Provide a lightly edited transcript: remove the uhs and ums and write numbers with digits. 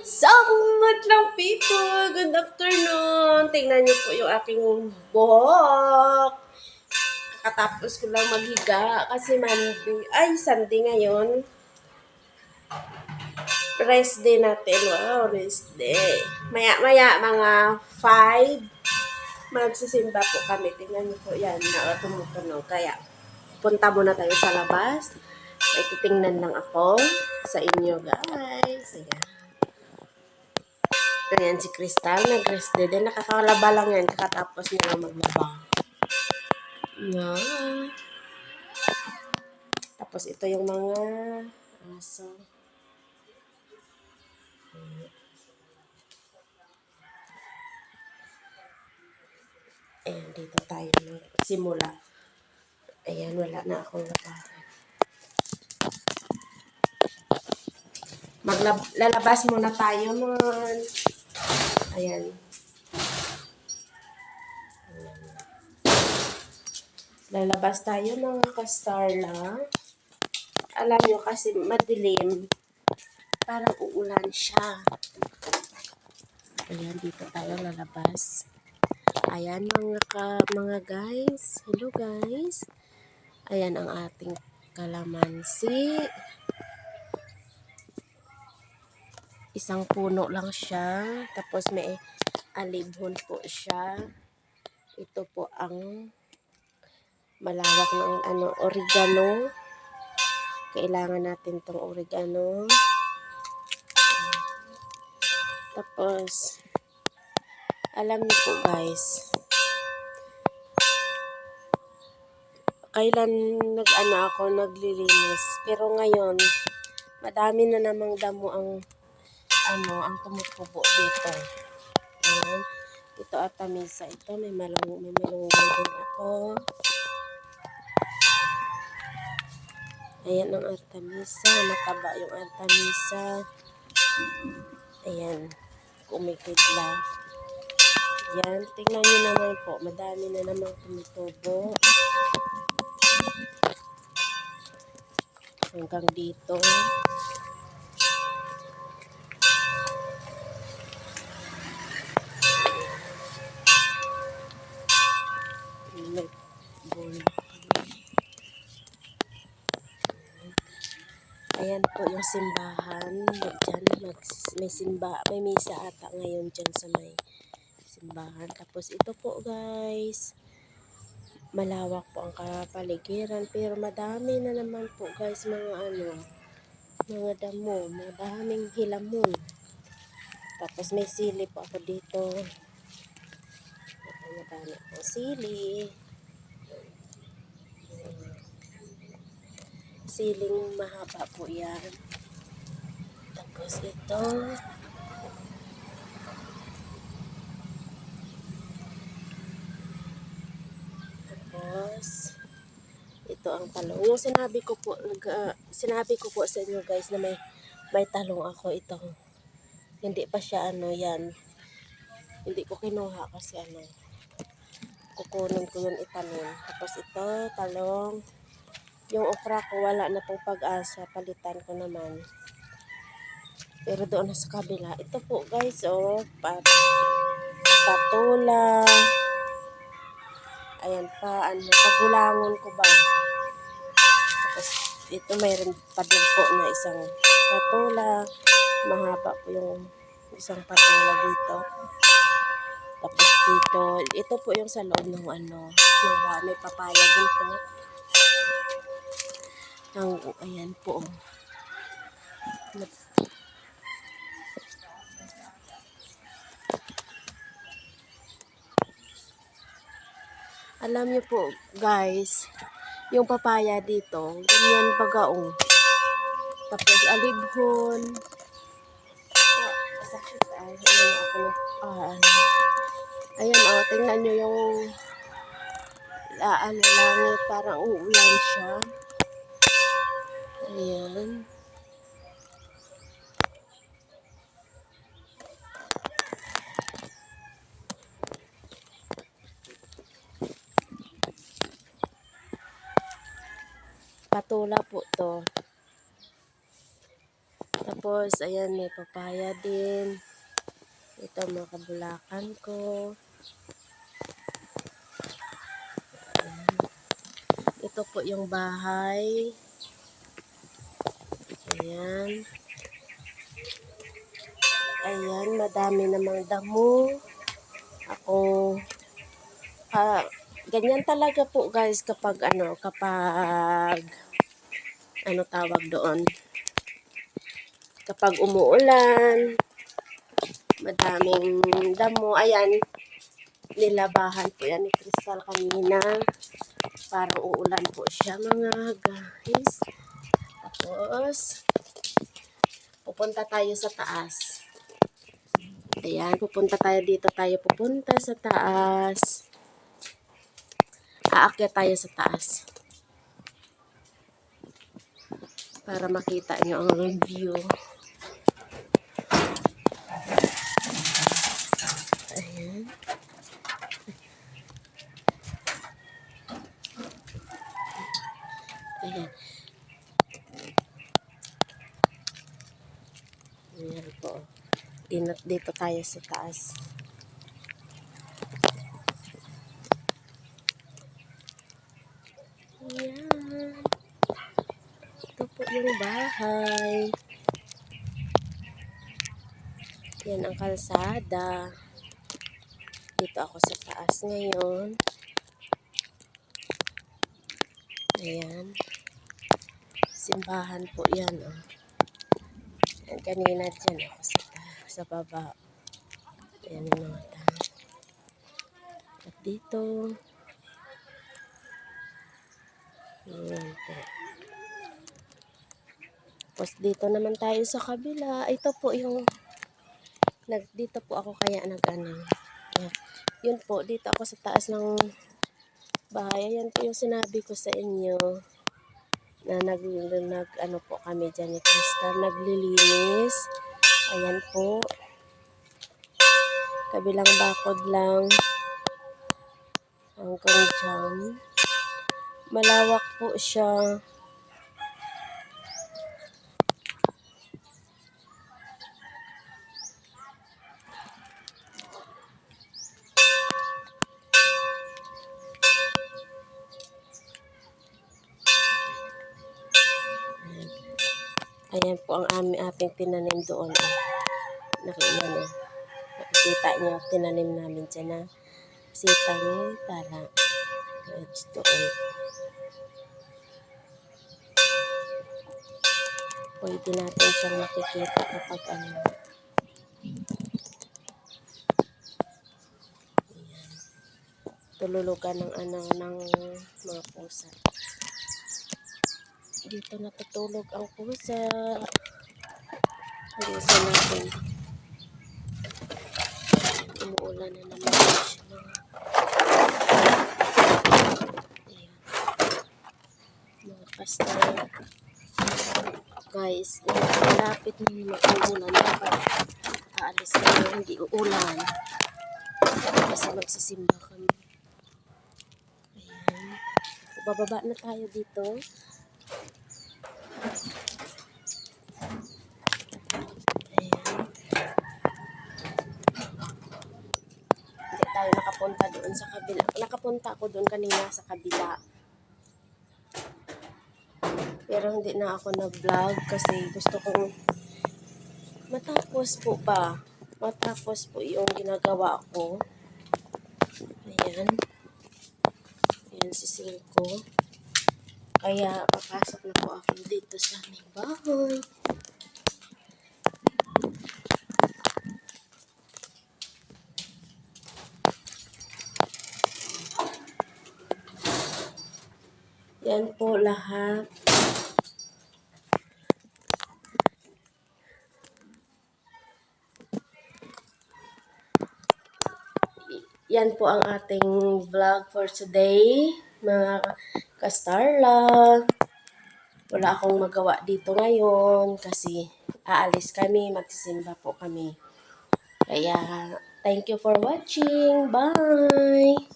Madlang people, good afternoon. Tingnan niyo po yung aking buhok. Kakatapos ko lang maghiga kasi Sunday ngayon. Rest day natin. Wow, rest day. Maya-maya mga 5, magsisimba po kami. Tingnan niyo po yan na tumutunog. Kaya punta muna tayo sa labas. May titingnan lang ako sa inyo guys. Ayan. Ayan si Crystal, nag-rest din. Nakakalaba lang yan, kakatapos niya maglaba. Yan. Tapos ito yung mga aso. Ayan, dito tayo simula. Ayan, wala na akong labahan. Lalabas muna tayo man. Ayan. Lalabas tayo mga ka-starla. Alam nyo kasi madilim. Parang uulan siya. Ayan, dito tayo lalabas. Ayan mga guys. Hello guys. Ayan ang ating kalamansi. Isang puno lang siya. Tapos may alibhon po siya. Ito po ang malawak ng oregano. Kailangan natin tong oregano. Tapos alam niyo po guys, kailan ako naglilinis, pero ngayon madami na namang damo ang tumutubo dito. Ayan. Ito artemisa, ito may malunggay din ako. Ayan ang artemisa, mataba yung artemisa. Ayan, kumikidlat. Yan, tingnan nyo naman po, madami na namang tumutubo. Hanggang dito. Ayan po yung simbahan. Diyan, may misa ata ngayon dyan sa may simbahan. Tapos ito po guys, malawak po ang kapaligiran, pero madami na naman po guys mga damo, madaming hilamon. Tapos may sili po ako dito. Madami po sili. Siling mahaba po yan. Tapos ito. Tapos ito ang talong. Yung sinabi ko po sa inyo guys na may talong ako, ito. Hindi pa siya yan. Hindi ko kinuha kasi kukunin ko yun itanim. Tapos ito, talong. Yung okra ko wala na pong pag-asa, palitan ko naman. Pero doon sa kabila, ito po guys, patula. Ayan pa, pagulangon ko ba. Tapos ito mayroon pa din po na isang patula. Mahaba po yung isang patula dito. Tapos dito, ito po yung sa loob ng may papaya din po. Ayan po. Alam niyo po guys, yung papaya dito, ganyan bagaong. Tapos alibhon. Ayan tingnan nyo yung langit, parang uulan siya. Ayan. Patula po to. Tapos, ayan, may papaya din. Ito mga kabulakan ko. Ito po yung bahay. Ayan. Ayan, madami namang damo. Ako, ganyan talaga po guys kapag tawag doon. Kapag umuulan, madaming damo. Ayan, nilabahan po yan ni Crystal kanina. Parang uulan po siya mga guys. Tapos, pupunta tayo sa taas. Ayan, pupunta tayo dito. Tayo pupunta sa taas. Aakyat tayo sa taas. Para makita nyo ang view. Ayan. Ayan. Ayan po. Dito tayo sa taas. Ayan. Ito po yung bahay. Yan ang kalsada. Dito ako sa taas ngayon. Ayan. Simbahan po yan. Oh. Yan, kanina dyan ako sa baba. Ayan yung mga tao. At dito. Ayan po. Tapos dito naman tayo sa kabila. Ito po yung dito po ako kaya yun po, dito ako sa taas ng bahay. Ayan po yung sinabi ko sa inyo na po kami dyan ni Crystal, naglilinis. Ayan po. Kabilang bakod lang. Hanggang dyan. Malawak po siya. Ayan po ang ating tinanim doon. Nakikita nyo, tinanim namin dyan na sitaw, tala. Doon. Pwede natin siyang makikita kapag tululugan ng mga pusa. Dito natutulog ang pusa. Ayusin natin. Umuulan na naman siya. Ayan. Mga pastor. Guys, malapit na mag-uulan. Dapat aalis na hindi uulan. Kasi magsisimba kami. Ayan. Bababa na tayo dito. Tayo nakapunta doon sa kabila. Nakapunta ako doon kanina sa kabila. Pero hindi na ako nag-vlog kasi gusto kong matapos po yung ginagawa ko. Ayan. Ayan si Silko. Kaya papasok na po ako dito sa aming bahay. Yan po lahat. Yan po ang ating vlog for today, mga ka-Starla. Wala akong magawa dito ngayon kasi aalis kami, magsisimba po kami. Kaya, thank you for watching. Bye!